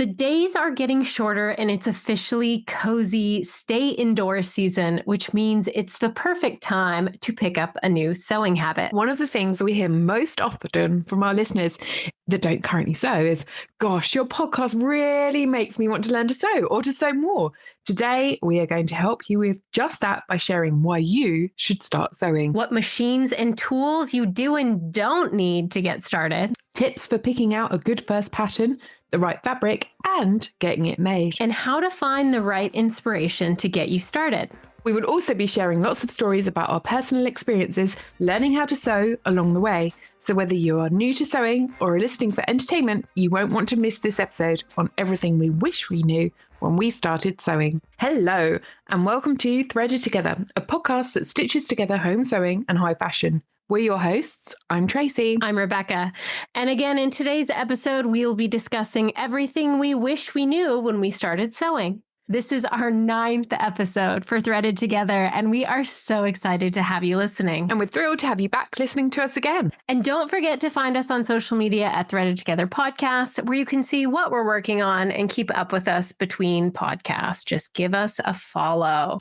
The days are getting shorter and it's officially cozy stay indoors season, which means it's the perfect time to pick up a new sewing habit. One of the things we hear most often from our listeners that don't currently sew is, gosh, your podcast really makes me want to learn to sew or to sew more. Today, we are going to help you with just that by sharing why you should start sewing. What machines and tools you do and don't need to get started. Tips for picking out a good first pattern, the right fabric, and getting it made. And how to find the right inspiration to get you started. We will also be sharing lots of stories about our personal experiences learning how to sew along the way. So whether you are new to sewing or are listening for entertainment, you won't want to miss this episode on everything we wish we knew when we started sewing. Hello, and welcome to Threaded Together, a podcast that stitches together home sewing and high fashion. We're your hosts. I'm Tracy. I'm Rebecca. And again, in today's episode, we will be discussing everything we wish we knew when we started sewing. This is our 9th episode for Threaded Together, and we are so excited to have you listening. And we're thrilled to have you back listening to us again. And don't forget to find us on social media at Threaded Together Podcast, where you can see what we're working on and keep up with us between podcasts. Just give us a follow.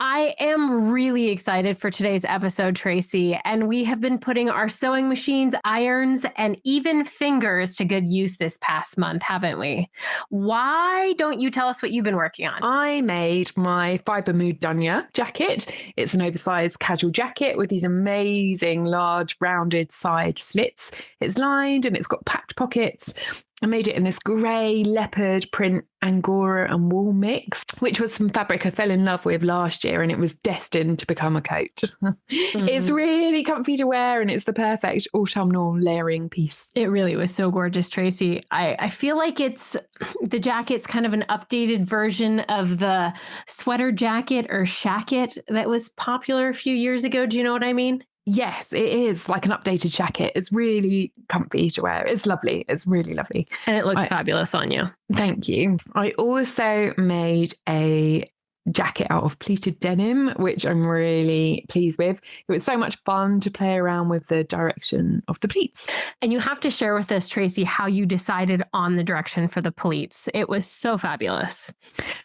I am really excited for today's episode, Tracy, and we have been putting our sewing machines, irons, and even fingers to good use this past month, haven't we? Why don't you tell us what you've been working on? I made my Fiber Mood Dunya jacket. It's an oversized casual jacket with these amazing large rounded side slits. It's lined and it's got packed pockets. I made it in this grey leopard print Angora and wool mix, which was some fabric I fell in love with last year, and it was destined to become a coat. It's really comfy to wear, and it's the perfect autumnal layering piece. It really was so gorgeous, Tracy. I feel like the jacket's kind of an updated version of the sweater jacket or shacket that was popular a few years ago. Do you know what I mean? Yes, it is like an updated jacket. It's really comfy to wear. It's lovely. It's really lovely. And it looked fabulous on you. Thank you. I also made a jacket out of pleated denim, which I'm really pleased with. It was so much fun to play around with the direction of the pleats. And you have to share with us, Tracy, how you decided on the direction for the pleats. It was so fabulous.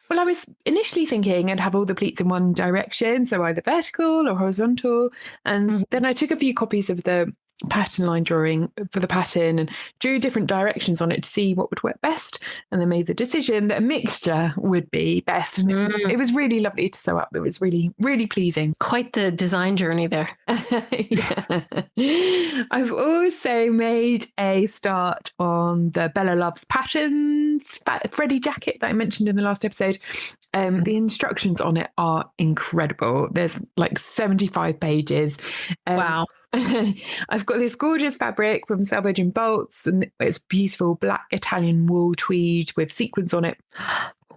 Well, I was initially thinking I'd have all the pleats in one direction, so either vertical or horizontal. And then I took a few copies of the pattern line drawing for the pattern and drew different directions on it to see what would work best, and then made the decision that a mixture would be best. And it was really lovely to sew up. It was really, really pleasing. Quite the design journey there. Yeah. I've also made a start on the Bella Loves Patterns Freddie jacket that I mentioned in the last episode. The instructions on it are incredible. There's like 75 pages. Wow. I've got this gorgeous fabric from Selvage and Bolts, and it's beautiful black Italian wool tweed with sequins on it.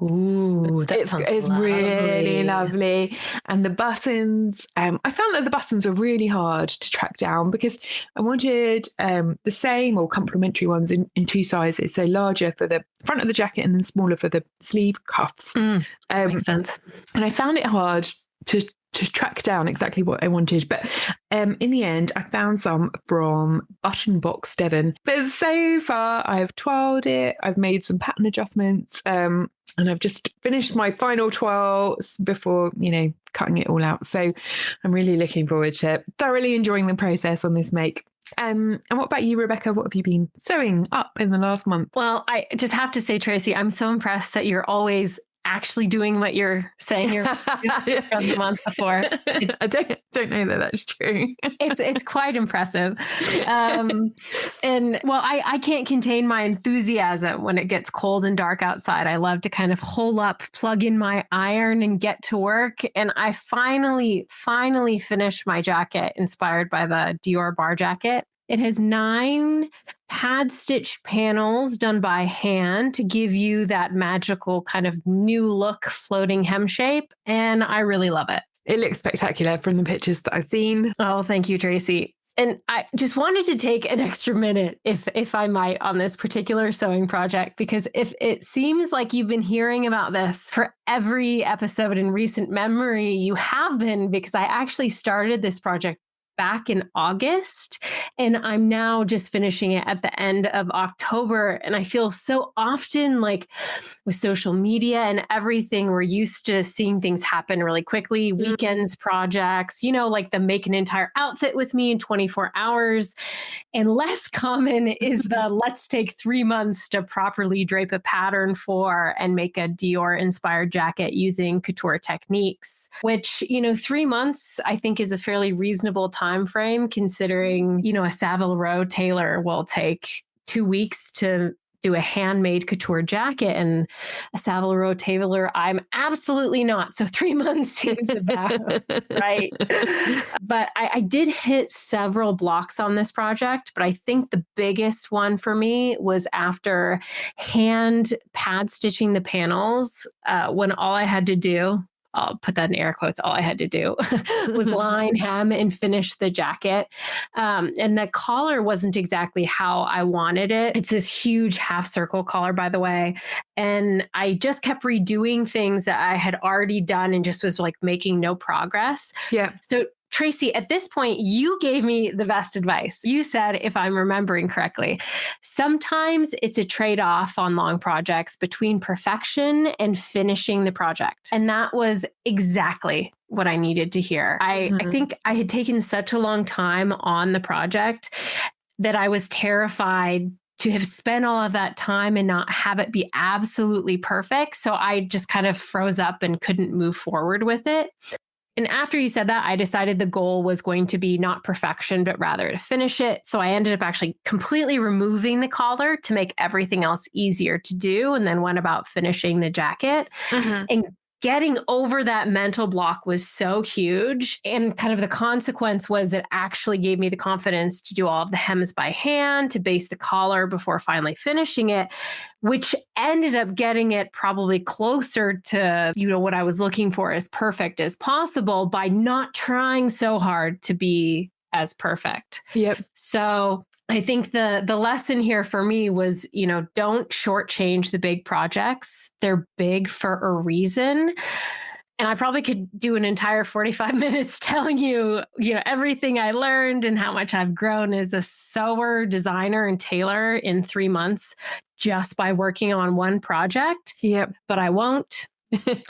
Ooh, it's really lovely. And the buttons, I found that the buttons were really hard to track down because I wanted the same or complementary ones in two sizes. So larger for the front of the jacket and then smaller for the sleeve cuffs. Makes sense. And I found it hard to track down exactly what I wanted. But in the end, I found some from Button Box Devon. But so far, I've twirled it. I've made some pattern adjustments. And I've just finished my final twirls before, cutting it all out. So I'm really looking forward to thoroughly enjoying the process on this make. And what about you, Rebecca? What have you been sewing up in the last month? Well, I just have to say, Tracy, I'm so impressed that you're always actually doing what you're saying you're doing from the month before. I don't know that that's true. It's quite impressive. And well, I can't contain my enthusiasm when it gets cold and dark outside. I love to kind of hole up, plug in my iron and get to work. And I finally finished my jacket inspired by the Dior bar jacket. It has 9 pad stitch panels done by hand to give you that magical kind of new look floating hem shape. And I really love it. It looks spectacular from the pictures that I've seen. Oh, thank you, Tracy. And I just wanted to take an extra minute, if I might, on this particular sewing project, because if it seems like you've been hearing about this for every episode in recent memory, you have been, because I actually started this project back in August, and I'm now just finishing it at the end of October. And I feel so often like with social media and everything, we're used to seeing things happen really quickly, weekends, projects, like the make an entire outfit with me in 24 hours. And less common is the let's take 3 months to properly drape a pattern for and make a Dior inspired jacket using couture techniques, which, 3 months I think is a fairly reasonable time frame considering, a Savile Row tailor will take 2 weeks to do a handmade couture jacket, and a Savile Row tailor, I'm absolutely not. So 3 months seems about right. But I did hit several blocks on this project, but I think the biggest one for me was after hand pad stitching the panels, when all I had to do, I'll put that in air quotes, all I had to do was line, hem, and finish the jacket. And the collar wasn't exactly how I wanted it. It's this huge half circle collar, by the way. And I just kept redoing things that I had already done and just was like making no progress. Yeah. So Tracy, at this point, you gave me the best advice. You said, if I'm remembering correctly, sometimes it's a trade-off on long projects between perfection and finishing the project. And that was exactly what I needed to hear. I think I had taken such a long time on the project that I was terrified to have spent all of that time and not have it be absolutely perfect. So I just kind of froze up and couldn't move forward with it. And after you said that, I decided the goal was going to be not perfection, but rather to finish it. So I ended up actually completely removing the collar to make everything else easier to do, and then went about finishing the jacket. And getting over that mental block was so huge. And kind of the consequence was it actually gave me the confidence to do all of the hems by hand, to base the collar before finally finishing it, which ended up getting it probably closer to, what I was looking for as perfect as possible by not trying so hard to be as perfect. Yep. So I think the lesson here for me was, don't shortchange the big projects. They're big for a reason. And I probably could do an entire 45 minutes telling you, everything I learned and how much I've grown as a sewer, designer, and tailor in 3 months just by working on one project. Yep. But I won't.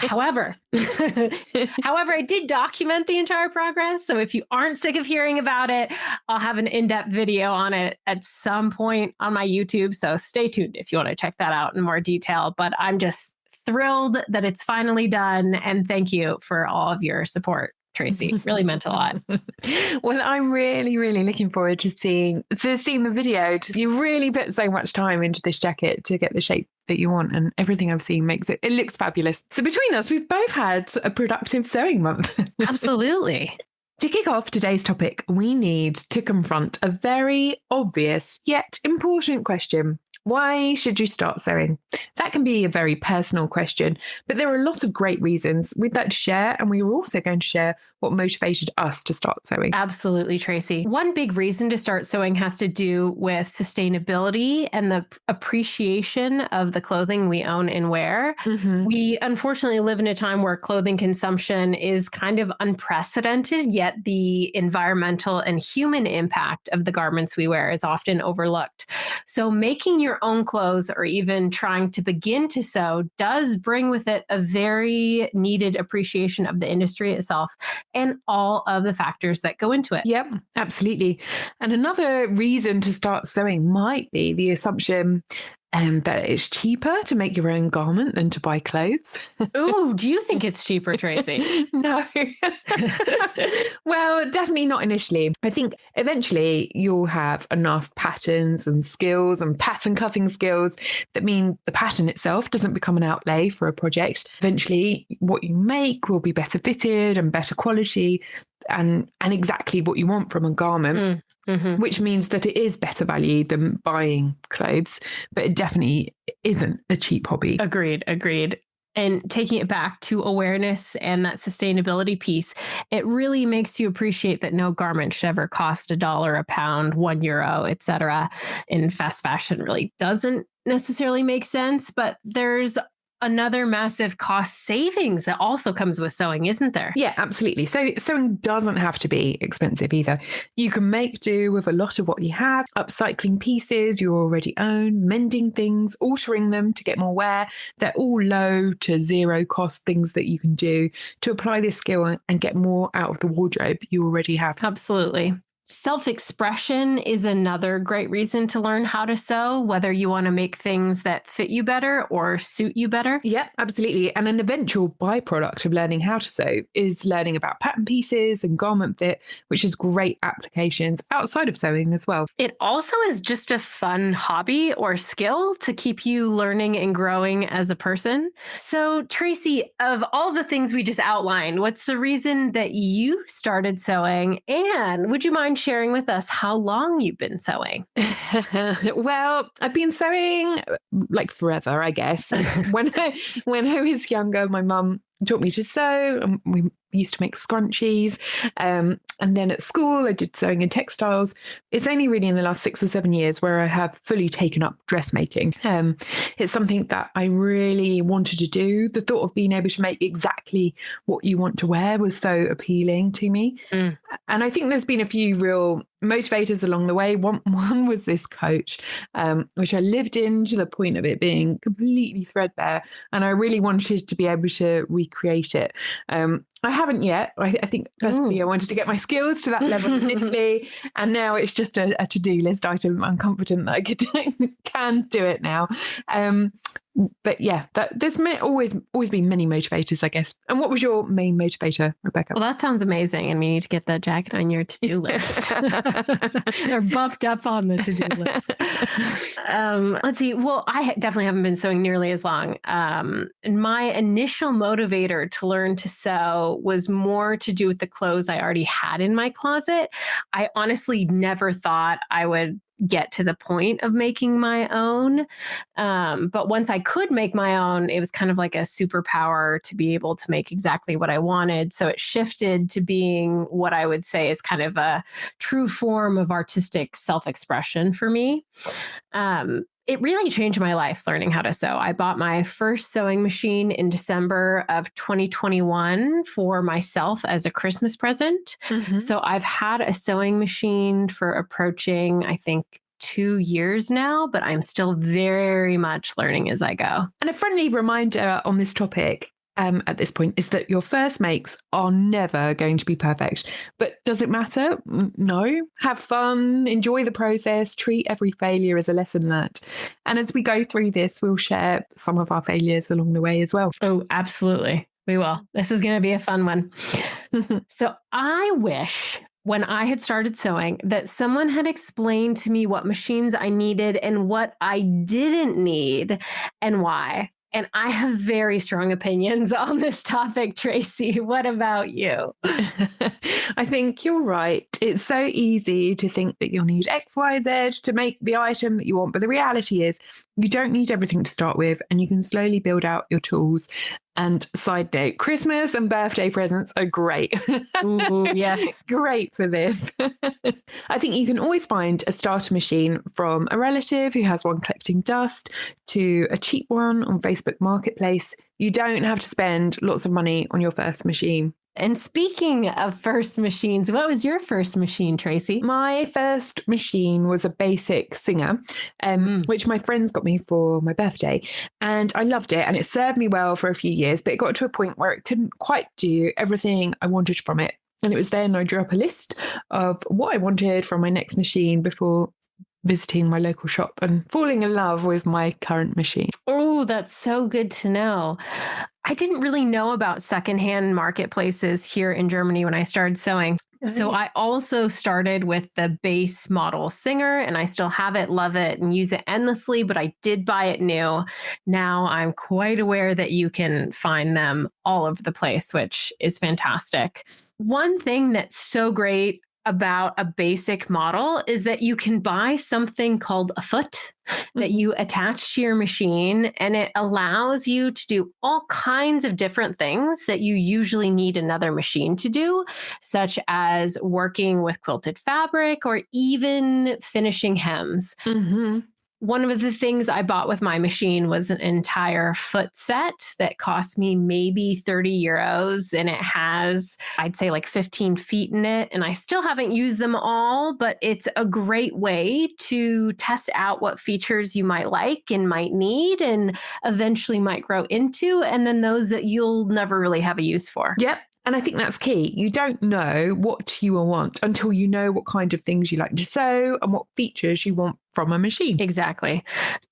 However, I did document the entire progress. So if you aren't sick of hearing about it, I'll have an in-depth video on it at some point on my YouTube. So stay tuned if you want to check that out in more detail. But I'm just thrilled that it's finally done. And thank you for all of your support, Tracy. Really meant a lot. Well, I'm really, really looking forward to seeing the video. You really put so much time into this jacket to get the shape that you want, and everything I've seen makes it looks fabulous. So between us, we've both had a productive sewing month. Absolutely. To kick off today's topic, we need to confront a very obvious yet important question. Why should you start sewing? That can be a very personal question, but there are a lot of great reasons we'd like to share, and we are also going to share what motivated us to start sewing. Absolutely, Tracy. One big reason to start sewing has to do with sustainability and the appreciation of the clothing we own and wear. We unfortunately live in a time where clothing consumption is kind of unprecedented, yet the environmental and human impact of the garments we wear is often overlooked. So making your own clothes, or even trying to begin to sew, does bring with it a very needed appreciation of the industry itself and all of the factors that go into it. Yep, absolutely. And another reason to start sewing might be the assumption that it's cheaper to make your own garment than to buy clothes. Oh, do you think it's cheaper, Tracy? No. Well, definitely not initially. I think eventually you'll have enough patterns and skills and pattern cutting skills that mean the pattern itself doesn't become an outlay for a project. Eventually, what you make will be better fitted and better quality and exactly what you want from a garment. Which means that it is better value than buying clothes, but it definitely isn't a cheap hobby. Agreed. And taking it back to awareness and that sustainability piece, it really makes you appreciate that no garment should ever cost $1 a pound, €1, etc. In fast fashion really doesn't necessarily make sense, but there's another massive cost savings that also comes with sewing, isn't there? Yeah, absolutely. So sewing doesn't have to be expensive either. You can make do with a lot of what you have, upcycling pieces you already own, mending things, altering them to get more wear. They're all low to zero cost things that you can do to apply this skill and get more out of the wardrobe you already have. Absolutely. Self-expression is another great reason to learn how to sew, whether you want to make things that fit you better or suit you better. Yeah, absolutely. And an eventual byproduct of learning how to sew is learning about pattern pieces and garment fit, which is great applications outside of sewing as well. It also is just a fun hobby or skill to keep you learning and growing as a person. So, Tracy, of all the things we just outlined, what's the reason that you started sewing? And would you mind sharing with us how long you've been sewing? Well, I've been sewing like forever, I guess. when I was younger, my mum taught me to sew, and we used to make scrunchies. And then at school, I did sewing and textiles. It's only really in the last 6 or 7 years where I have fully taken up dressmaking. It's something that I really wanted to do. The thought of being able to make exactly what you want to wear was so appealing to me. And I think there's been a few real motivators along the way. One was this coat, which I lived in to the point of it being completely threadbare. And I really wanted to be able to recreate it. I haven't yet. I think personally I wanted to get my skills to that level initially, and now it's just a to-do list item. I'm confident that I can do it now. But yeah, there's always been many motivators, I guess. And what was your main motivator, Rebecca? Well, that sounds amazing. And we need to get that jacket on your to-do list. They're bumped up on the to-do list. Let's see. Well, I definitely haven't been sewing nearly as long. And my initial motivator to learn to sew was more to do with the clothes I already had in my closet. I honestly never thought I would get to the point of making my own. But once I could make my own, it was kind of like a superpower to be able to make exactly what I wanted. So it shifted to being what I would say is kind of a true form of artistic self-expression for me. It really changed my life learning how to sew. I bought my first sewing machine in December of 2021 for myself as a Christmas present. So I've had a sewing machine for approaching, I think, 2 years now, but I'm still very much learning as I go. And a friendly reminder on this topic at this point is that your first makes are never going to be perfect. But does it matter? No. Have fun, enjoy the process, treat every failure as a lesson learned. And as we go through this, we'll share some of our failures along the way as well. Oh, absolutely. We will. This is going to be a fun one. So I wish when I had started sewing that someone had explained to me what machines I needed and what I didn't need and why. And I have very strong opinions on this topic, Tracy. What about you? I think you're right. It's so easy to think that you'll need X, Y, Z to make the item that you want. But the reality is you don't need everything to start with, and you can slowly build out your tools. And side note, Christmas and birthday presents are great. Ooh, yes. Great for this. I think you can always find a starter machine from a relative who has one collecting dust to a cheap one on Facebook Marketplace. You don't have to spend lots of money on your first machine. And speaking of first machines, what was your first machine, Tracy? My first machine was a basic Singer, which my friends got me for my birthday. And I loved it. And it served me well for a few years, but it got to a point where it couldn't quite do everything I wanted from it. And it was then I drew up a list of what I wanted from my next machine before visiting my local shop and falling in love with my current machine. Oh, that's so good to know. I didn't really know about secondhand marketplaces here in Germany when I started sewing. So I also started with the base model Singer, and I still have it, love it, and use it endlessly, but I did buy it new. Now I'm quite aware that you can find them all over the place, which is fantastic. One thing that's so great about a basic model is that you can buy something called a foot that you attach to your machine, and it allows you to do all kinds of different things that you usually need another machine to do, such as working with quilted fabric or even finishing hems. One of the things I bought with my machine was an entire foot set that cost me maybe 30 euros. And it has, I'd say, like 15 feet in it. And I still haven't used them all, but it's a great way to test out what features you might like and might need and eventually might grow into. And then those that you'll never really have a use for. Yep. And I think that's key. You don't know what you will want until you know what kind of things you like to sew and what features you want from a machine. Exactly.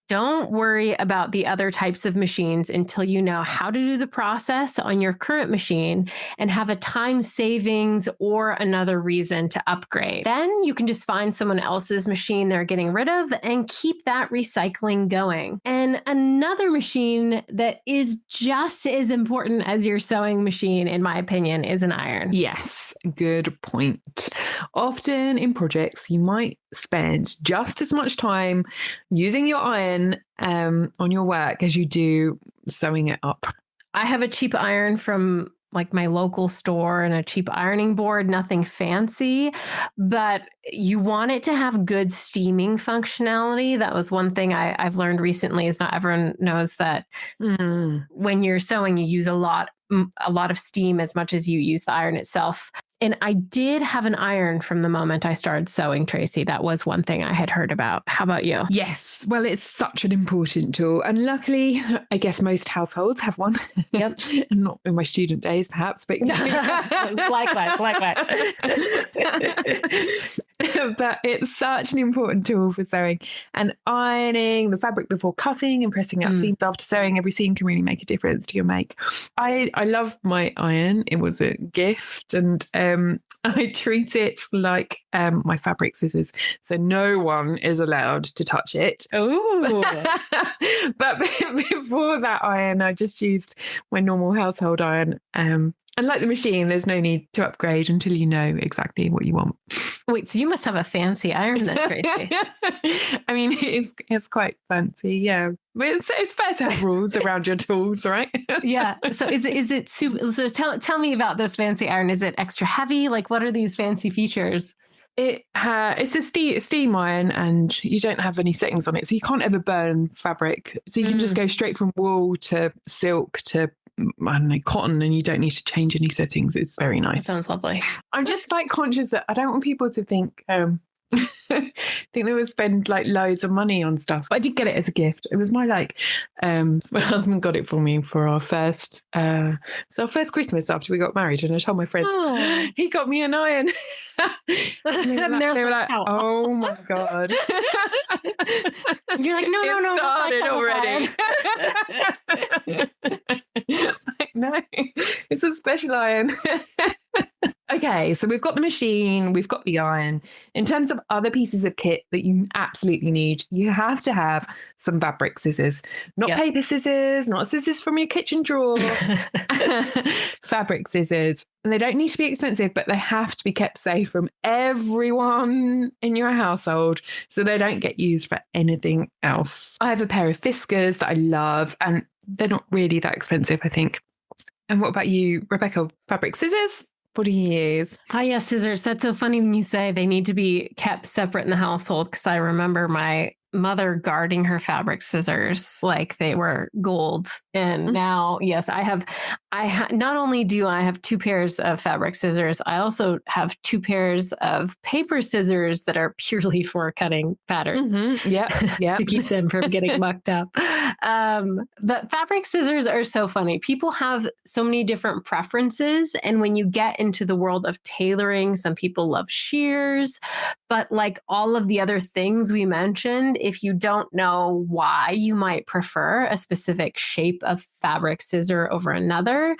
Don't worry about the other types of machines until you know how to do the process on your current machine and have a time savings or another reason to upgrade. Then you can just find someone else's machine they're getting rid of and keep that recycling going. And another machine that is just as important as your sewing machine, in my opinion, is an iron. Yes, good point. Often in projects, you might spend just as much time using your iron on your work as you do sewing it up. I have a cheap iron from like my local store and a cheap ironing board, nothing fancy, but you want it to have good steaming functionality. That was one thing I've learned recently is not everyone knows that when you're sewing, you use a lot of steam as much as you use the iron itself. And I did have an iron from the moment I started sewing, Tracy. That was one thing I had heard about. How about you? Yes. Well, it's such an important tool. And luckily, I guess most households have one. Yep. Not in my student days, perhaps, but likewise. But it's such an important tool for sewing, and ironing the fabric before cutting and pressing out seams after sewing. Every seam can really make a difference to your make. I love my iron. It was a gift, and I treat it like my fabric scissors. So no one is allowed to touch it. Oh, but before that iron, I just used my normal household iron. And like the machine, there's no need to upgrade until you know exactly what you want. Wait, so you must have a fancy iron then, Tracy. I mean, it's quite fancy, yeah. But it's fair to have rules around your tools, right? Yeah. So is it super? So tell me about this fancy iron. Is it extra heavy? Like, what are these fancy features? It's a steam iron, and you don't have any settings on it, so you can't ever burn fabric. So you can just go straight from wool to silk to, I don't know, cotton, and you don't need to change any settings. It's very nice. That sounds lovely. I'm just like conscious that I don't want people to think they would spend like loads of money on stuff. But I did get it as a gift. It was my my husband got it for me for our first Christmas after we got married, and I told my friends he got me an iron. They were like, oh my god. You're like, no, started already. It's like, no, it's a special iron. Okay, so we've got the machine, we've got the iron. In terms of other pieces of kit that you absolutely need, you have to have some fabric scissors. Not paper scissors, not scissors from your kitchen drawer. Fabric scissors. And they don't need to be expensive, but they have to be kept safe from everyone in your household so they don't get used for anything else. I have a pair of Fiskars that I love, and they're not really that expensive, I think. And what about you, Rebecca? Fabric scissors? What do you use? Yeah, scissors. That's so funny when you say they need to be kept separate in the household, because I remember my mother guarding her fabric scissors like they were gold. And now, yes, not only do I have 2 pairs of fabric scissors, I also have 2 pairs of paper scissors that are purely for cutting pattern. Yeah. To keep them from getting mucked up. The fabric scissors are so funny. People have so many different preferences. And when you get into the world of tailoring, some people love shears, but like all of the other things we mentioned, if you don't know why you might prefer a specific shape of fabric scissor over another,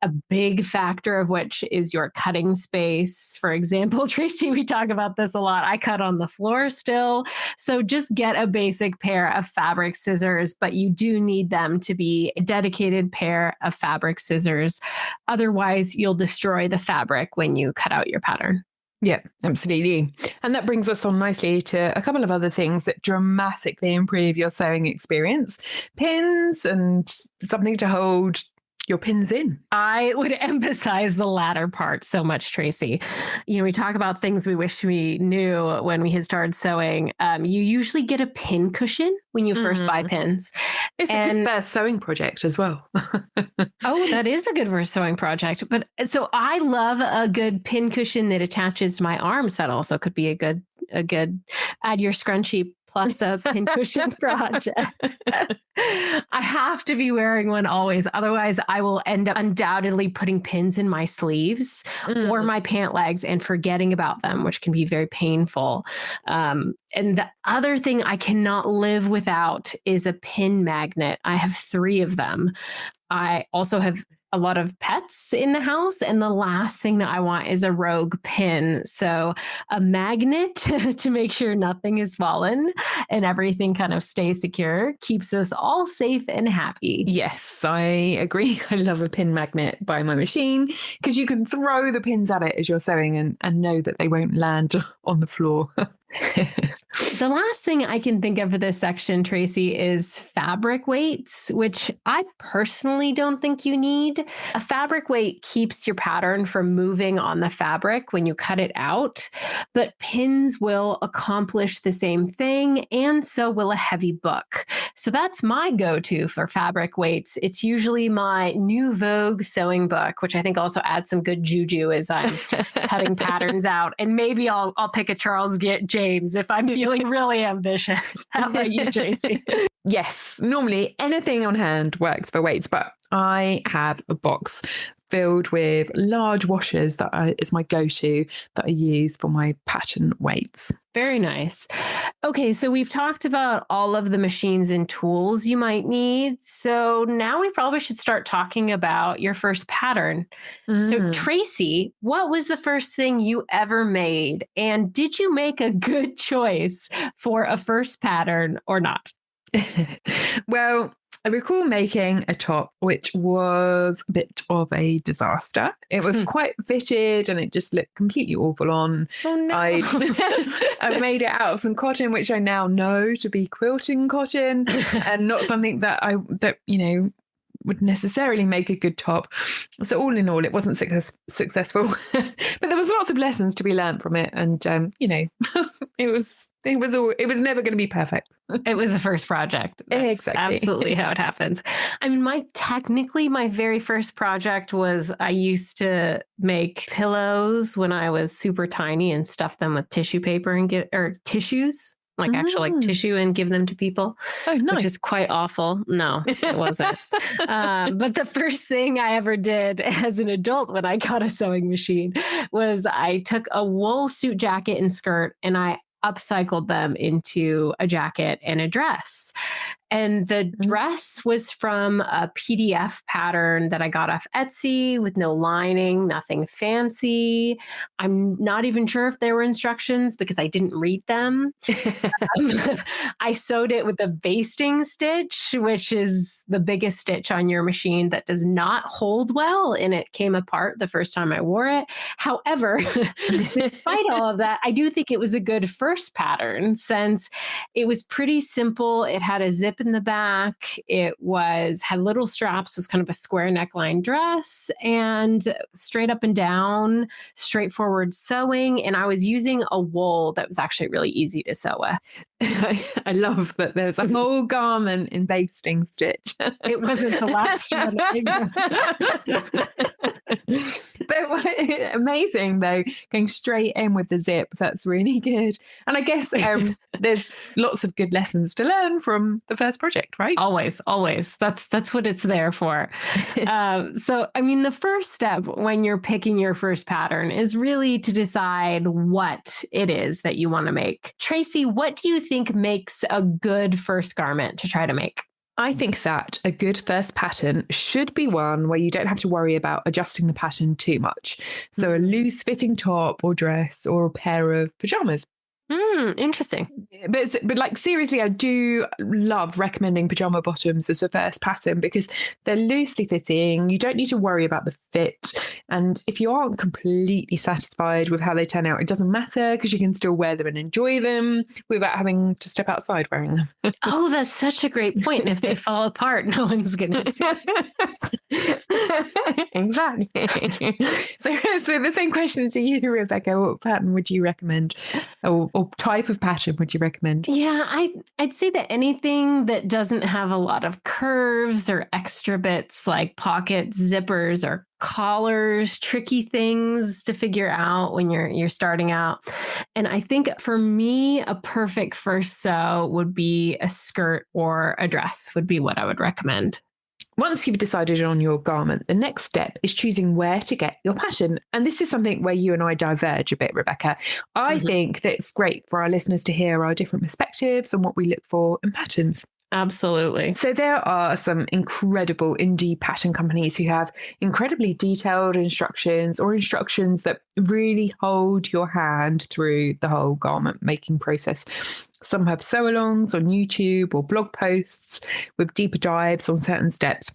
a big factor of which is your cutting space. For example, Tracy, we talk about this a lot. I cut on the floor still. So just get a basic pair of fabric scissors, but you do need them to be a dedicated pair of fabric scissors. Otherwise, you'll destroy the fabric when you cut out your pattern. Yeah, absolutely. And that brings us on nicely to a couple of other things that dramatically improve your sewing experience. Pins and something to hold your pins in. I would emphasize the latter part so much, Tracy. We talk about things we wish we knew when we had started sewing. You usually get a pin cushion when you first buy pins. It's a good first sewing project as well. Oh, that is a good first sewing project. But so I love a good pin cushion that attaches to my arms. That also could be a good add your scrunchie plus a pin cushion project. I have to be wearing one always. Otherwise, I will end up undoubtedly putting pins in my sleeves or my pant legs and forgetting about them, which can be very painful. And the other thing I cannot live without is a pin magnet. I have 3 of them. I also have a lot of pets in the house, and the last thing that I want is a rogue pin. So a magnet to make sure nothing has fallen and everything kind of stays secure keeps us all safe and happy. Yes, I agree. I love a pin magnet by my machine because you can throw the pins at it as you're sewing and know that they won't land on the floor. The last thing I can think of for this section, Tracy, is fabric weights, which I personally don't think you need. A fabric weight keeps your pattern from moving on the fabric when you cut it out, but pins will accomplish the same thing, and so will a heavy book. So that's my go-to for fabric weights. It's usually my New Vogue sewing book, which I think also adds some good juju as I'm cutting patterns out. And maybe I'll pick a Charles James if I'm feeling really ambitious. How about you, Tracy? Yes, normally anything on hand works for weights, but I have a box filled with large washers that is my go-to that I use for my pattern weights. Very nice. Okay, so we've talked about all of the machines and tools you might need. So now we probably should start talking about your first pattern. So Tracy, what was the first thing you ever made? And did you make a good choice for a first pattern or not? Well, I recall making a top, which was a bit of a disaster. It was quite fitted and it just looked completely awful on. Oh, no. I made it out of some cotton, which I now know to be quilting cotton and not something that would necessarily make a good top. So all in all, it wasn't successful, but there was lots of lessons to be learned from it. And, it was never going to be perfect. It was a first project. That's exactly. Absolutely how it happens. I mean, my very first project was I used to make pillows when I was super tiny and stuff them with tissue paper or tissues. Like actual tissue and give them to people. Oh, nice. Which is quite awful. No, it wasn't. But the first thing I ever did as an adult when I got a sewing machine was I took a wool suit jacket and skirt and I upcycled them into a jacket and a dress. And the dress was from a PDF pattern that I got off Etsy with no lining, nothing fancy. I'm not even sure if there were instructions because I didn't read them. I sewed it with a basting stitch, which is the biggest stitch on your machine that does not hold well, and it came apart the first time I wore it. However, despite all of that, I do think it was a good first pattern since it was pretty simple. It had a zip in the back. It had little straps. It was kind of a square neckline dress and straight up and down, straightforward sewing. And I was using a wool that was actually really easy to sew with. I love that there's a whole garment in basting stitch. It wasn't the last one. But amazing though, going straight in with the zip. That's really good. And I guess there's lots of good lessons to learn from the first project, right? Always. That's what it's there for. So, I mean, the first step when you're picking your first pattern is really to decide what it is that you want to make. Tracy, what do you think makes a good first garment to try to make? I think that a good first pattern should be one where you don't have to worry about adjusting the pattern too much. So a loose fitting top or dress or a pair of pajamas. Interesting. But like seriously, I do love recommending pajama bottoms as a first pattern because they're loosely fitting. You don't need to worry about the fit. And if you aren't completely satisfied with how they turn out, it doesn't matter because you can still wear them and enjoy them without having to step outside wearing them. Oh, that's such a great point. And if they fall apart, no one's going to see. Exactly. So the same question to you, Rebecca. What pattern would you recommend, or type of pattern would you recommend? Yeah, I'd say that anything that doesn't have a lot of curves or extra bits like pockets, zippers, or collars, tricky things to figure out when you're starting out. And I think for me, a perfect first sew would be a skirt or a dress would be what I would recommend. Once you've decided on your garment, the next step is choosing where to get your pattern. And this is something where you and I diverge a bit, Rebecca. I think that it's great for our listeners to hear our different perspectives and what we look for in patterns. Absolutely. So there are some incredible indie pattern companies who have incredibly detailed instructions, or instructions that really hold your hand through the whole garment making process. Some have sew-alongs on YouTube or blog posts with deeper dives on certain steps.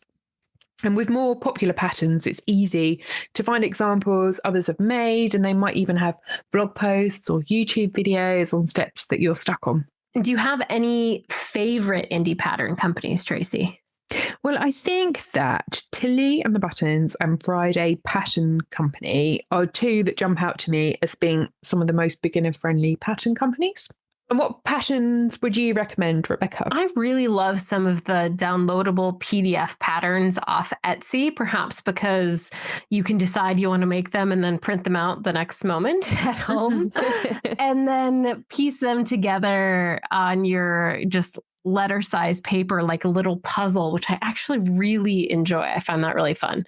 And with more popular patterns, it's easy to find examples others have made, and they might even have blog posts or YouTube videos on steps that you're stuck on. Do you have any favorite indie pattern companies, Tracy? Well, I think that Tilly and the Buttons and Friday Pattern Company are two that jump out to me as being some of the most beginner-friendly pattern companies. And what patterns would you recommend, Rebecca? I really love some of the downloadable PDF patterns off Etsy, perhaps because you can decide you want to make them and then print them out the next moment at home and then piece them together on your just letter size paper like a little puzzle, which I actually really enjoy. I find that really fun.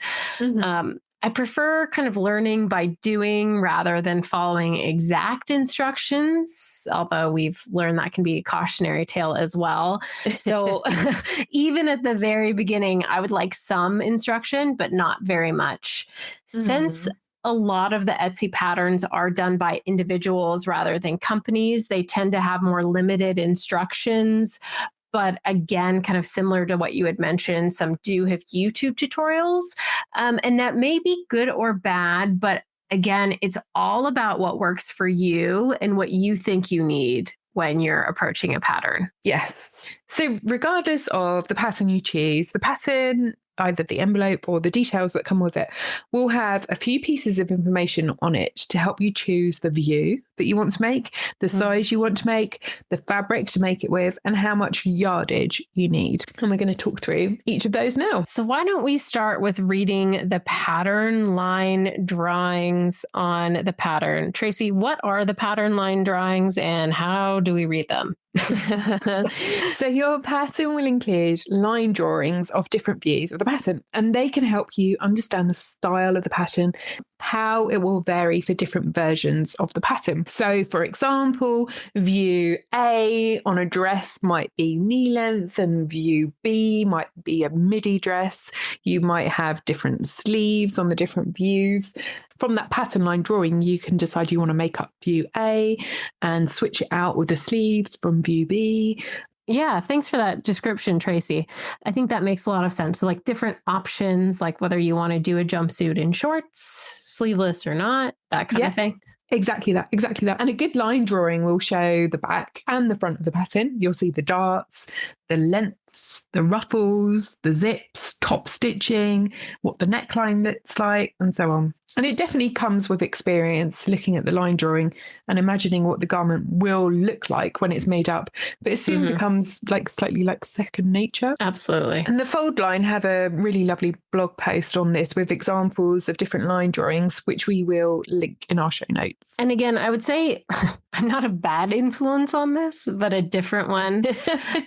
I prefer kind of learning by doing rather than following exact instructions, although we've learned that can be a cautionary tale as well. So even at the very beginning, I would like some instruction, but not very much. Since a lot of the Etsy patterns are done by individuals rather than companies, they tend to have more limited instructions. But again, kind of similar to what you had mentioned, some do have YouTube tutorials. And that may be good or bad, but again, it's all about what works for you and what you think you need when you're approaching a pattern. Yes. So regardless of the pattern you choose, the pattern, either the envelope or the details that come with it, will have a few pieces of information on it to help you choose the view that you want to make, the size you want to make, the fabric to make it with, and how much yardage you need. And we're going to talk through each of those now. So why don't we start with reading the pattern line drawings on the pattern? Tracy, what are the pattern line drawings and how do we read them? So your pattern will include line drawings of different views of the pattern, and they can help you understand the style of the pattern, how it will vary for different versions of the pattern. So for example, view A on a dress might be knee length and view B might be a midi dress. You might have different sleeves on the different views. From that pattern line drawing, you can decide you want to make up view A and switch it out with the sleeves from view B. Yeah, thanks for that description, Tracy. I think that makes a lot of sense. So like different options, like whether you want to do a jumpsuit in shorts, sleeveless or not, that kind of thing. Exactly that. And a good line drawing will show the back and the front of the pattern. You'll see the darts, the lengths, the ruffles, the zips, top stitching, what the neckline looks like, and so on. And it definitely comes with experience looking at the line drawing and imagining what the garment will look like when it's made up. But it soon becomes slightly like second nature. Absolutely. And the Fold Line have a really lovely blog post on this with examples of different line drawings, which we will link in our show notes. And again, I would say I'm not a bad influence on this, but a different one.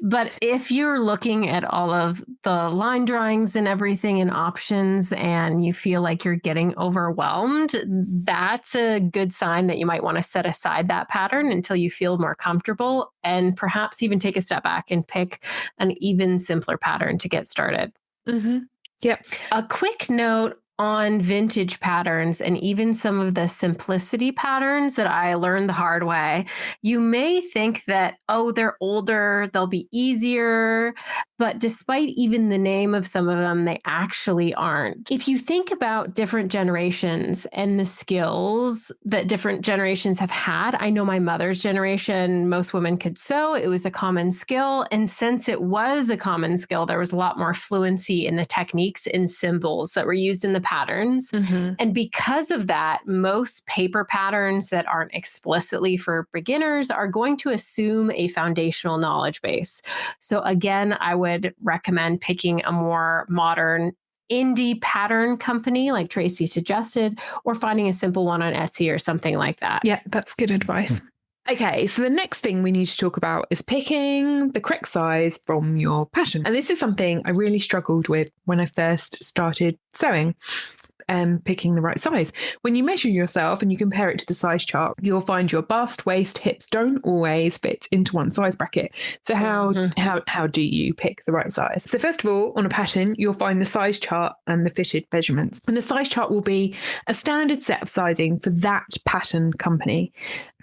But if you're looking at all of the line drawings and everything and options and you feel like you're getting overwhelmed, that's a good sign that you might want to set aside that pattern until you feel more comfortable and perhaps even take a step back and pick an even simpler pattern to get started. Yep. A quick note on vintage patterns and even some of the simplicity patterns that I learned the hard way. You may think that, oh, they're older, they'll be easier, but despite even the name of some of them, they actually aren't. If you think about different generations and the skills that different generations have had, I know my mother's generation, most women could sew. It was a common skill. And since it was a common skill, there was a lot more fluency in the techniques and symbols that were used in the patterns. Mm-hmm. And because of that, most paper patterns that aren't explicitly for beginners are going to assume a foundational knowledge base. So again, I would recommend picking a more modern indie pattern company like Tracy suggested, or finding a simple one on Etsy or something like that. Yeah, that's good advice. Okay, so the next thing we need to talk about is picking the correct size from your pattern. And this is something I really struggled with when I first started sewing. Picking the right size. When you measure yourself and you compare it to the size chart, you'll find your bust, waist, hips don't always fit into one size bracket. So how do you pick the right size? So first of all, on a pattern, you'll find the size chart and the fitted measurements. And the size chart will be a standard set of sizing for that pattern company.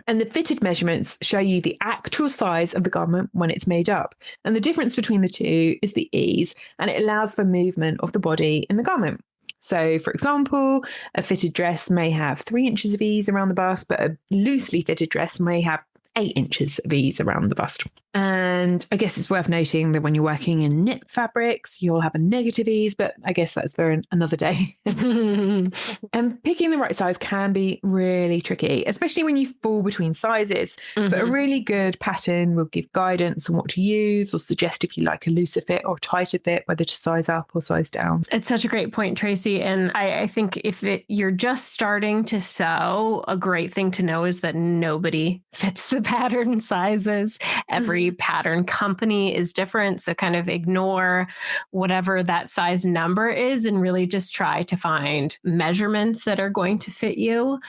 And the fitted measurements show you the actual size of the garment when it's made up. And the difference between the two is the ease, and it allows for movement of the body in the garment. So, for example, a fitted dress may have 3 inches of ease around the bust, but a loosely fitted dress may have 8 inches of ease around the bust. And I guess it's worth noting that when you're working in knit fabrics, you'll have a negative ease, but I guess that's for another day. And picking the right size can be really tricky, especially when you fall between sizes. Mm-hmm. But a really good pattern will give guidance on what to use or suggest if you like a looser fit or tighter fit, whether to size up or size down. It's such a great point, Tracy. And I think if you're just starting to sew, a great thing to know is that nobody fits the pattern sizes. Every pattern company is different. So kind of ignore whatever that size number is and really just try to find measurements that are going to fit you.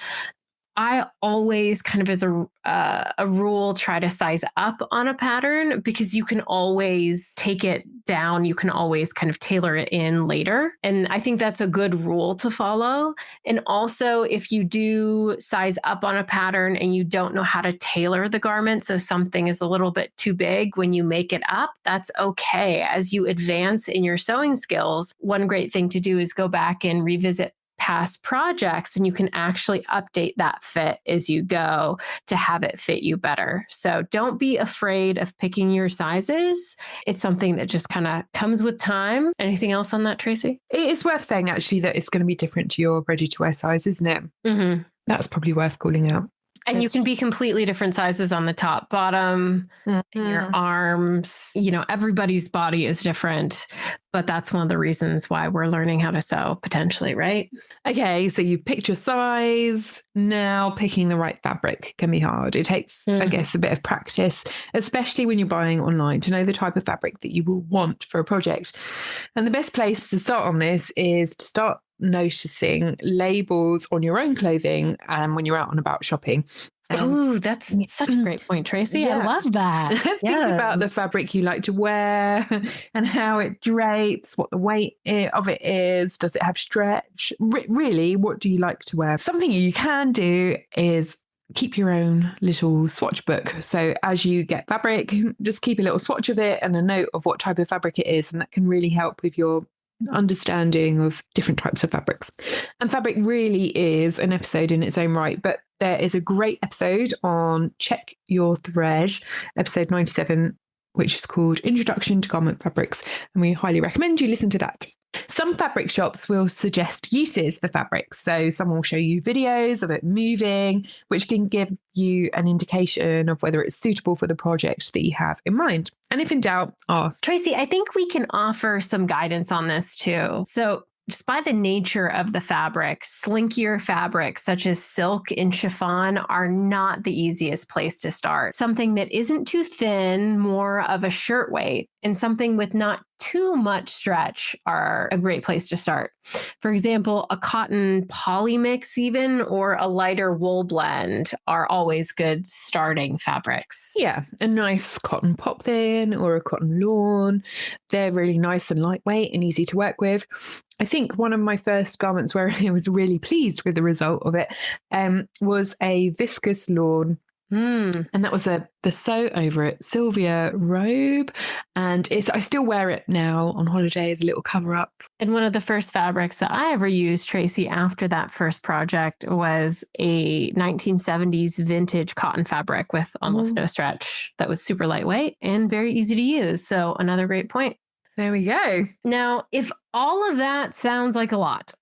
I always kind of as a rule try to size up on a pattern because you can always take it down. You can always kind of tailor it in later. And I think that's a good rule to follow. And also if you do size up on a pattern and you don't know how to tailor the garment, so something is a little bit too big when you make it up, that's okay. As you advance in your sewing skills, one great thing to do is go back and revisit past projects, and you can actually update that fit as you go to have it fit you better. So don't be afraid of picking your sizes. It's something that just kind of comes with time. Anything else on that, Tracy? It's worth saying actually that it's going to be different to your ready-to-wear size, isn't it? Mm-hmm. That's probably worth calling out. And you can be completely different sizes on the top, bottom, your arms. You know, everybody's body is different, but that's one of the reasons why we're learning how to sew potentially, right? Okay, so you picked your size. Now picking the right fabric can be hard. It takes, I guess, a bit of practice, especially when you're buying online, to know the type of fabric that you will want for a project. And the best place to start on this is to start noticing labels on your own clothing and when you're out and about shopping. Oh, that's such a great point, Tracy. Yeah. I love that. Think about the fabric you like to wear and how it drapes, what the weight of it is. Does it have stretch? Really, what do you like to wear? Something you can do is keep your own little swatch book. So as you get fabric, just keep a little swatch of it and a note of what type of fabric it is. And that can really help with your understanding of different types of fabrics. And fabric really is an episode in its own right, but there is a great episode on Check Your Thread, episode 97, which is called Introduction to Garment Fabrics, and we highly recommend you listen to that. Some fabric shops will suggest uses for fabrics. So some will show you videos of it moving, which can give you an indication of whether it's suitable for the project that you have in mind. And if in doubt, ask. Tracy, I think we can offer some guidance on this too. So just by the nature of the fabric, slinkier fabrics such as silk and chiffon are not the easiest place to start. Something that isn't too thin, more of a shirt weight, and something with not too much stretch are a great place to start. For example, a cotton poly mix even, or a lighter wool blend are always good starting fabrics. Yeah, a nice cotton poplin or a cotton lawn. They're really nice and lightweight and easy to work with. I think one of my first garments where I was really pleased with the result of it was a viscose lawn Mm. And that was the Sew Over It Sylvia robe. And I still wear it now on holiday as a little cover up. And one of the first fabrics that I ever used, Tracy, after that first project was a 1970s vintage cotton fabric with almost no stretch that was super lightweight and very easy to use. So another great point. There we go. Now, if all of that sounds like a lot,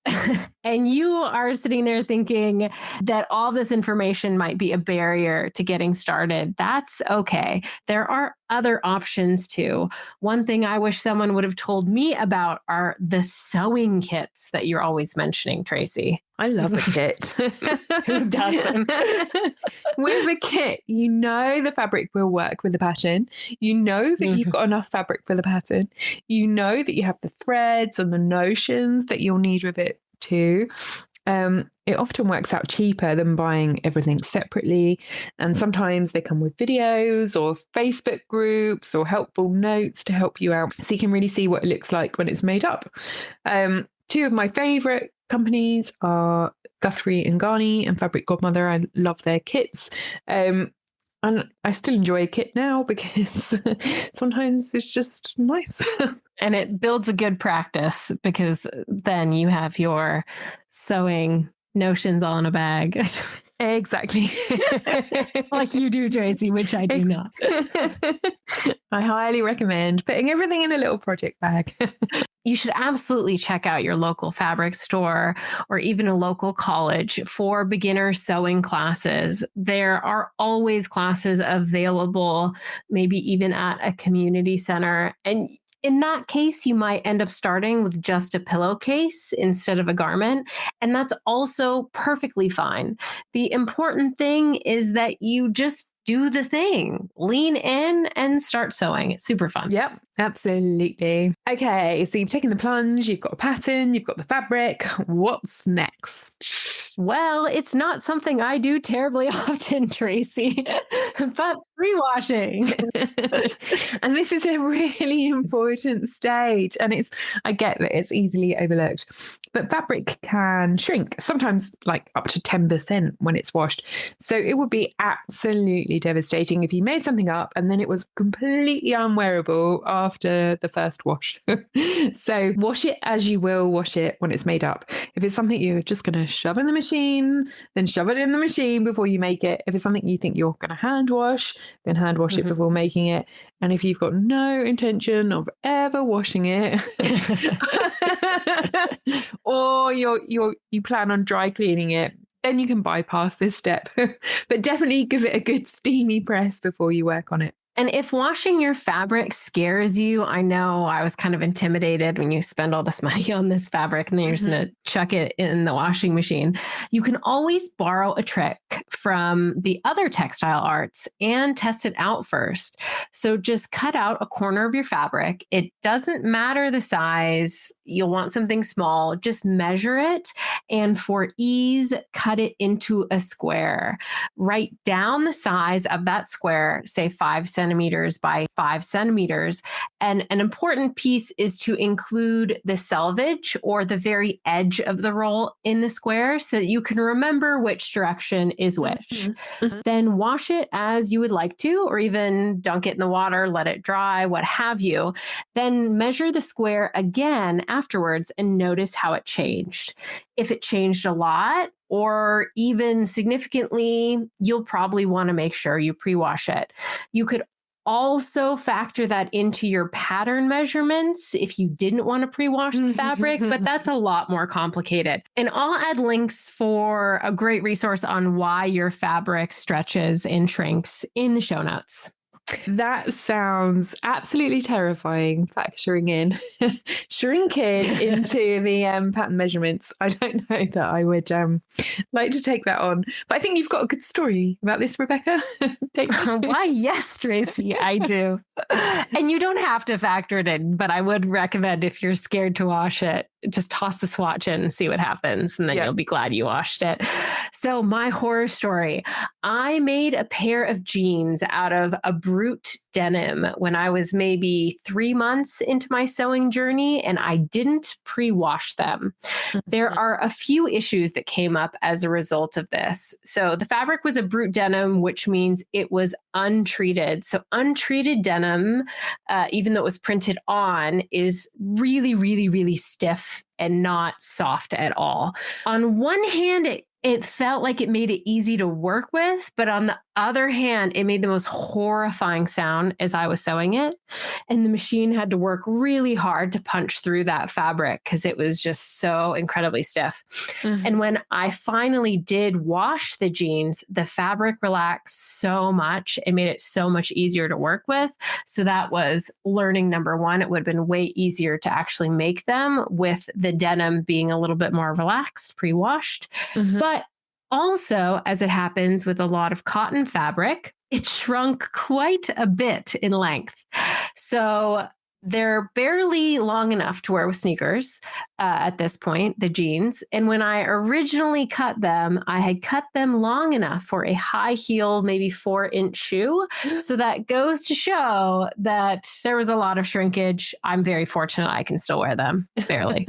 and you are sitting there thinking that all this information might be a barrier to getting started, that's okay. There are other options too. One thing I wish someone would have told me about are the sewing kits that you're always mentioning, Tracy. I love a kit. Who doesn't? With a kit, you know the fabric will work with the pattern. You know that you've got enough fabric for the pattern. You know that you have the threads and the notions that you'll need with it too. It often works out cheaper than buying everything separately. And sometimes they come with videos or Facebook groups or helpful notes to help you out so you can really see what it looks like when it's made up. Two of my favorite companies are Guthrie and Garni and Fabric Godmother. I love their kits. And I still enjoy a kit now because sometimes it's just nice. And it builds a good practice because then you have your sewing notions all in a bag. Exactly. Like you do, Tracy, which I do not. I highly recommend putting everything in a little project bag. You should absolutely check out your local fabric store or even a local college for beginner sewing classes. There are always classes available, maybe even at a community center. And in that case, you might end up starting with just a pillowcase instead of a garment. And that's also perfectly fine. The important thing is that you just do the thing, lean in and start sewing. It's super fun. Yep, absolutely. Okay, so you've taken the plunge, you've got a pattern, you've got the fabric. What's next? Well, it's not something I do terribly often, Tracy, but pre-washing. And this is a really important stage. And I get that it's easily overlooked, but fabric can shrink, sometimes like up to 10% when it's washed. So it would be absolutely devastating if you made something up and then it was completely unwearable after the first wash. So wash it as you will wash it when it's made up. If it's something you're just going to shove in the machine, then shove it in the machine before you make it. If it's something you think you're going to hand wash, then hand wash it before making it. And if you've got no intention of ever washing it, or you plan on dry cleaning it, then you can bypass this step. But definitely give it a good steamy press before you work on it. And if washing your fabric scares you, I know I was kind of intimidated when you spend all this money on this fabric and then you're just going to chuck it in the washing machine. You can always borrow a trick from the other textile arts and test it out first. So just cut out a corner of your fabric. It doesn't matter the size. You'll want something small. Just measure it. And for ease, cut it into a square. Write down the size of that square, say 5 centimeters by 5 centimeters. And an important piece is to include the selvage or the very edge of the roll in the square so that you can remember which direction is which. Then wash it as you would like to, or even dunk it in the water, let it dry, what have you. Then measure the square again afterwards and notice how it changed. If it changed a lot, or even significantly, you'll probably want to make sure you pre-wash it. You could also factor that into your pattern measurements if you didn't want to pre-wash the fabric, but that's a lot more complicated. And I'll add links for a great resource on why your fabric stretches and shrinks in the show notes. That sounds absolutely terrifying, factoring in shrinking into the pattern measurements. I don't know that I would like to take that on. But I think you've got a good story about this, Rebecca. Why, yes, Tracy, I do. And you don't have to factor it in, but I would recommend if you're scared to wash it, just toss the swatch in and see what happens. And then you'll be glad you washed it. So my horror story, I made a pair of jeans out of a brute denim when I was maybe 3 months into my sewing journey, and I didn't pre-wash them. There are a few issues that came up as a result of this. So the fabric was a brute denim, which means it was untreated. So untreated denim, even though it was printed on, is really, really, really stiff and not soft at all. On one hand, it felt like it made it easy to work with, but on the other hand, it made the most horrifying sound as I was sewing it. And the machine had to work really hard to punch through that fabric because it was just so incredibly stiff. And when I finally did wash the jeans, the fabric relaxed so much. It made it so much easier to work with. So that was learning number one. It would have been way easier to actually make them with the denim being a little bit more relaxed, pre-washed. But also, as it happens with a lot of cotton fabric, it shrunk quite a bit in length. So they're barely long enough to wear with sneakers at this point, the jeans. And when I originally cut them, I had cut them long enough for a high heel, maybe 4-inch shoe. So that goes to show that there was a lot of shrinkage. I'm very fortunate I can still wear them, barely.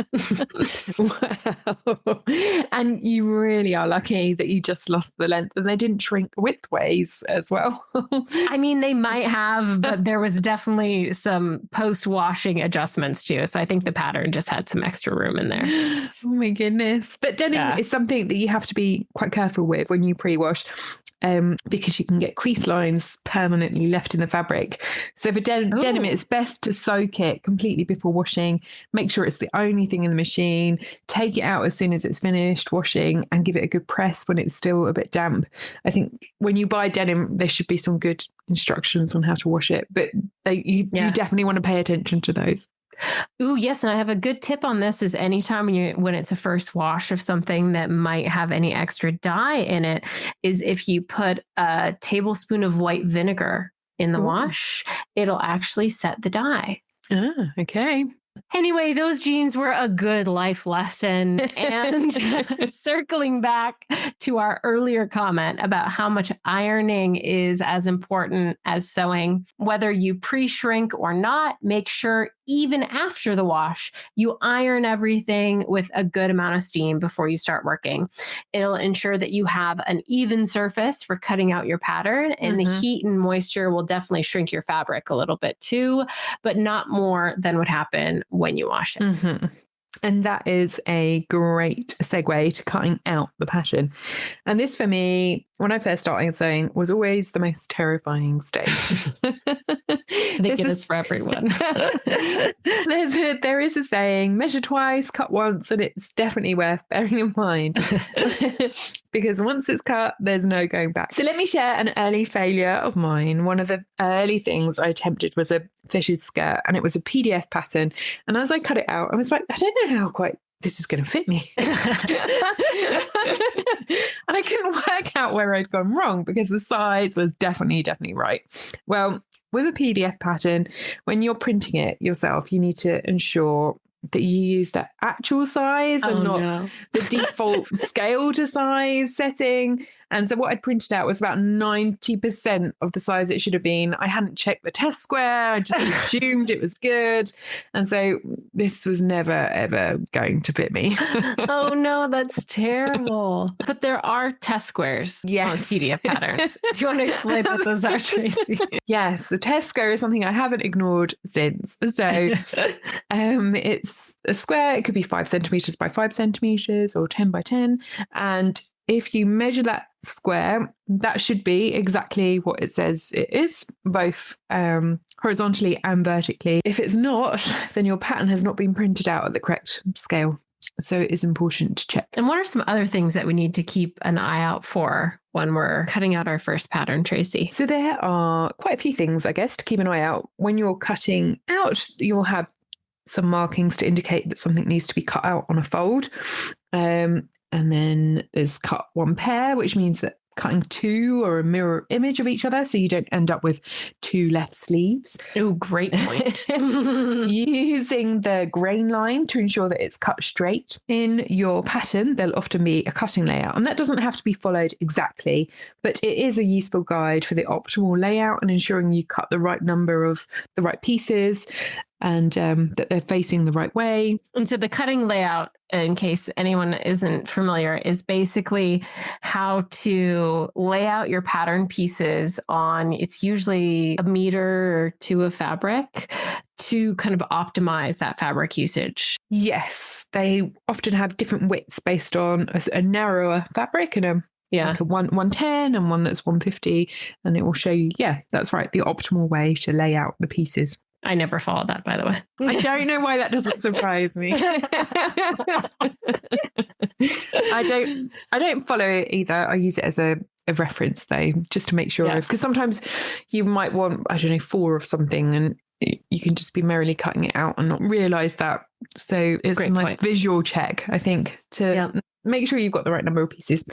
Wow. And you really are lucky that you just lost the length and they didn't shrink widthways as well. I mean, they might have, but there was definitely some post-washing adjustments too. So I think the pattern just had some extra room in there. Oh my goodness. But denim is something that you have to be quite careful with when you pre-wash. Because you can get crease lines permanently left in the fabric. So for denim, it's best to soak it completely before washing. Make sure it's the only thing in the machine. Take it out as soon as it's finished washing and give it a good press when it's still a bit damp. I think when you buy denim, there should be some good instructions on how to wash it, but you definitely want to pay attention to those. Ooh, yes. And I have a good tip on this is anytime when it's a first wash of something that might have any extra dye in it, is if you put a tablespoon of white vinegar in the wash, it'll actually set the dye. Ah, okay. Anyway, those jeans were a good life lesson. And circling back to our earlier comment about how much ironing is as important as sewing, whether you pre-shrink or not, make sure even after the wash, you iron everything with a good amount of steam before you start working. It'll ensure that you have an even surface for cutting out your pattern, and the heat and moisture will definitely shrink your fabric a little bit too, but not more than would happen when you wash it. And that is a great segue to cutting out the pattern. And this for me, when I first started sewing, was always the most terrifying stage. I think it is for everyone. There is a saying, measure twice, cut once, and it's definitely worth bearing in mind. Because once it's cut, there's no going back. So let me share an early failure of mine. One of the early things I attempted was a fitted skirt, and it was a PDF pattern. And as I cut it out, I was like, I don't know how quite this is going to fit me. And I couldn't work out where I'd gone wrong because the size was definitely right. Well, with a PDF pattern, when you're printing it yourself, you need to ensure that you use the actual size and not the default scale to size setting. And so what I'd printed out was about 90% of the size it should have been. I hadn't checked the test square. I just assumed it was good. And so this was never, ever going to fit me. Oh, no, that's terrible. But there are test squares on PDF patterns. Do you want to explain what those are, Tracy? Yes, the test square is something I haven't ignored since. So it's a square. It could be 5 centimeters by 5 centimeters or 10 by 10. And if you measure that square, that should be exactly what it says it is, both horizontally and vertically. If it's not, then your pattern has not been printed out at the correct scale. So it is important to check. And what are some other things that we need to keep an eye out for when we're cutting out our first pattern, Tracy? So there are quite a few things, I guess, to keep an eye out. When you're cutting out, you'll have some markings to indicate that something needs to be cut out on a fold. And then there's cut one pair, which means that cutting two or a mirror image of each other so you don't end up with two left sleeves. Oh, great point. Using the grain line to ensure that it's cut straight. In your pattern, there'll often be a cutting layout, and that doesn't have to be followed exactly, but it is a useful guide for the optimal layout and ensuring you cut the right number of the right pieces and that they're facing the right way. And so the cutting layout, in case anyone isn't familiar, is basically how to lay out your pattern pieces on, it's usually a meter or two of fabric to kind of optimize that fabric usage. Yes, they often have different widths based on a narrower fabric and like a 110 and one that's 150. And it will show you, that's right, the optimal way to lay out the pieces. I never followed that, by the way. I don't know why that doesn't surprise me. I don't follow it either. I use it as a reference though, just to make sure because sometimes you might want, 4 of something and you can just be merrily cutting it out and not realize that. So it's a nice visual check, I think, to make sure you've got the right number of pieces.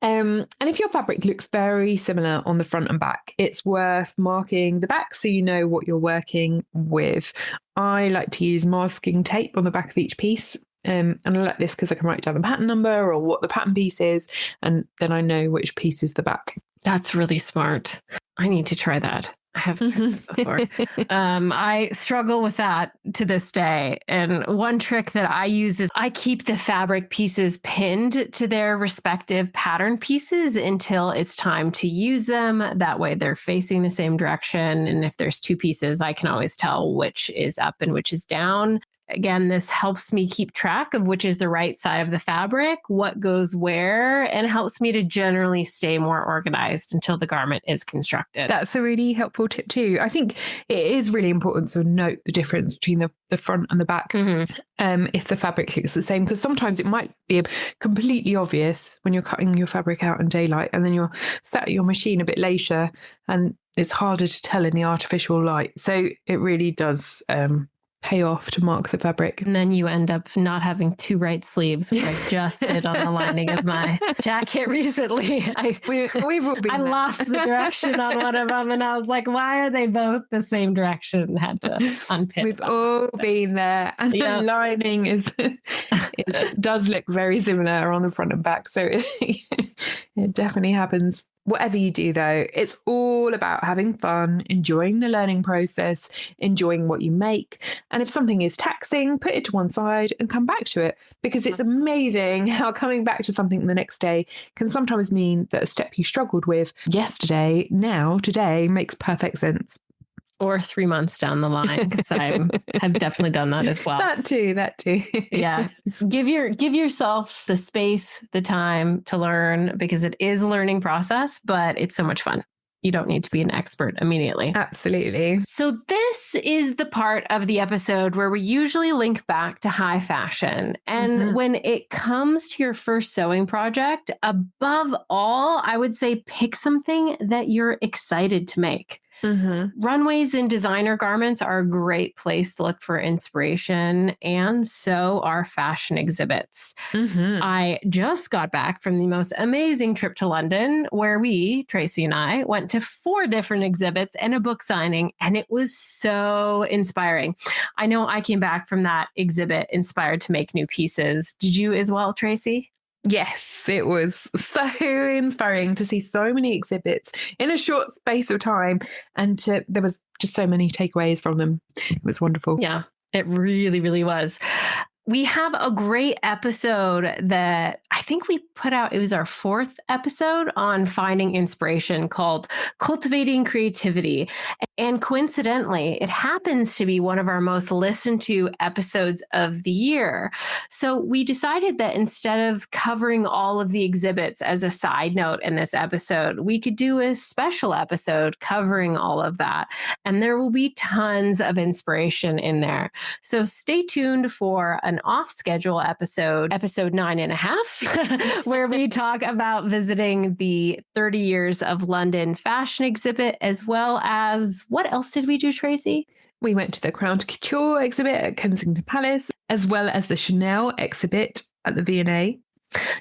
And if your fabric looks very similar on the front and back, it's worth marking the back so you know what you're working with. I like to use masking tape on the back of each piece. And I like this because I can write down the pattern number or what the pattern piece is, and then I know which piece is the back. That's really smart. I need to try that. I haven't tried it before. I struggle with that to this day. And one trick that I use is I keep the fabric pieces pinned to their respective pattern pieces until it's time to use them. That way they're facing the same direction. And if there's 2 pieces, I can always tell which is up and which is down. Again, this helps me keep track of which is the right side of the fabric, what goes where, and helps me to generally stay more organized until the garment is constructed. That's a really helpful tip too. I think it is really important to note the difference between the front and the back if the fabric looks the same, because sometimes it might be completely obvious when you're cutting your fabric out in daylight and then you're sat at your machine a bit later and it's harder to tell in the artificial light. So it really does pay off to mark the fabric. And then you end up not having 2 right sleeves, which I just did on the lining of my jacket recently. We've all been I lost the direction on one of them and I was like, why are they both the same direction? And had to unpick We've them. all been there. And the lining does look very similar on the front and back. So it definitely happens. Whatever you do, though, it's all about having fun, enjoying the learning process, enjoying what you make. And if something is taxing, put it to one side and come back to it, because it's amazing how coming back to something the next day can sometimes mean that a step you struggled with yesterday, now, today, makes perfect sense. Or 3 months down the line, because I've definitely done that as well. That too. Yeah. Give yourself the space, the time to learn, because it is a learning process, but it's so much fun. You don't need to be an expert immediately. Absolutely. So this is the part of the episode where we usually link back to high fashion. And when it comes to your first sewing project, above all, I would say pick something that you're excited to make. Runways and designer garments are a great place to look for inspiration, and so are fashion exhibits. I just got back from the most amazing trip to London, where we, Tracy and I, went to 4 different exhibits and a book signing, and it was so inspiring. I know I came back from that exhibit inspired to make new pieces. Did you as well, Tracy? Yes, it was so inspiring to see so many exhibits in a short space of time, and there was just so many takeaways from them. It was wonderful. Yeah, it really, really was. We have a great episode that I think we put out. It was our 4th episode on finding inspiration, called Cultivating Creativity. And coincidentally, it happens to be one of our most listened to episodes of the year. So we decided that instead of covering all of the exhibits as a side note in this episode, we could do a special episode covering all of that. And there will be tons of inspiration in there. So stay tuned for an off-schedule episode 9.5, where we talk about visiting the 30 Years of London fashion exhibit, as well as, what else did we do, Tracy? We went to the Crown Couture exhibit at Kensington Palace, as well as the Chanel exhibit at the V&A.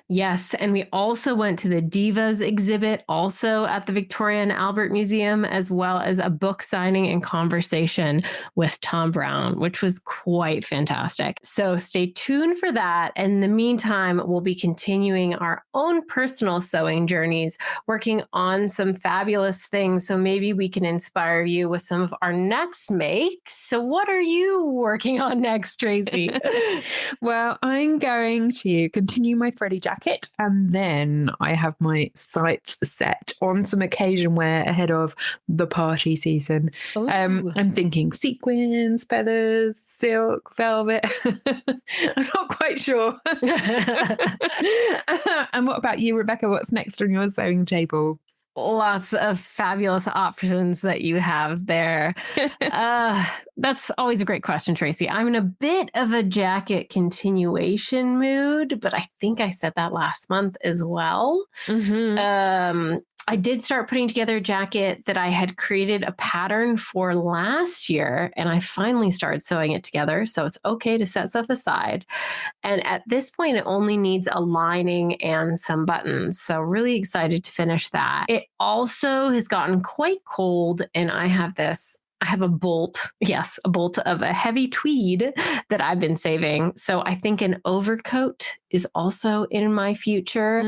Yes. And we also went to the Divas exhibit, also at the Victoria and Albert Museum, as well as a book signing and conversation with Tom Brown, which was quite fantastic. So stay tuned for that. And in the meantime, we'll be continuing our own personal sewing journeys, working on some fabulous things. So maybe we can inspire you with some of our next makes. So what are you working on next, Tracy? Well, I'm going to continue my Freddy jacket, and then I have my sights set on some occasion wear ahead of the party season. I'm thinking sequins, feathers, silk, velvet. I'm not quite sure. And what about you, Rebecca? What's next on your sewing table? Lots of fabulous options that you have there. That's always a great question, Tracy. I'm in a bit of a jacket continuation mood, but I think I said that last month as well. Mm-hmm. I did start putting together a jacket that I had created a pattern for last year, and I finally started sewing it together. So it's okay to set stuff aside. And at this point, it only needs a lining and some buttons. So really excited to finish that. It also has gotten quite cold, and I have a bolt, a bolt of a heavy tweed that I've been saving. So I think an overcoat is also in my future,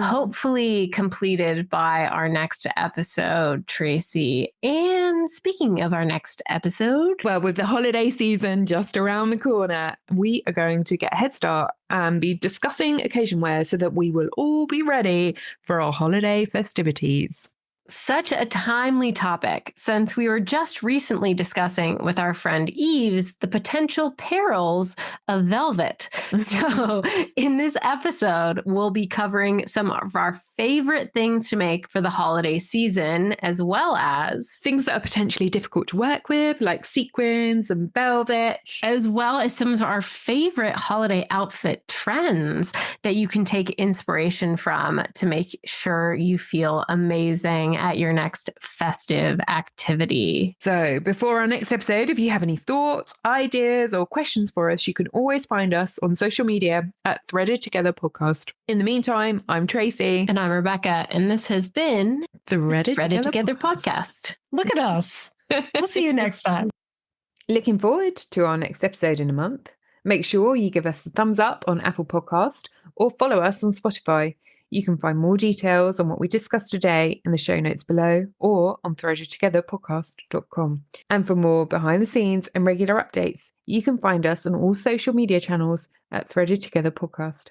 hopefully completed by our next episode, Tracy. And speaking of our next episode, well, with the holiday season just around the corner, we are going to get a head start and be discussing occasion wear so that we will all be ready for our holiday festivities. Such a timely topic, since we were just recently discussing with our friend Eves the potential perils of velvet. So in this episode, we'll be covering some of our favorite things to make for the holiday season, as well as things that are potentially difficult to work with, like sequins and velvet, as well as some of our favorite holiday outfit trends that you can take inspiration from to make sure you feel amazing at your next festive activity. So before our next episode, if you have any thoughts, ideas, or questions for us, you can always find us on social media at Threaded Together Podcast. In the meantime, I'm Tracy. And I'm Rebecca. And this has been Threaded Together Podcast. Look at us. We'll see you next time. Looking forward to our next episode in a month. Make sure you give us a thumbs up on Apple Podcast or follow us on Spotify. You can find more details on what we discussed today in the show notes below or on threadedtogetherpodcast.com. And for more behind the scenes and regular updates, you can find us on all social media channels at Threaded Together Podcast.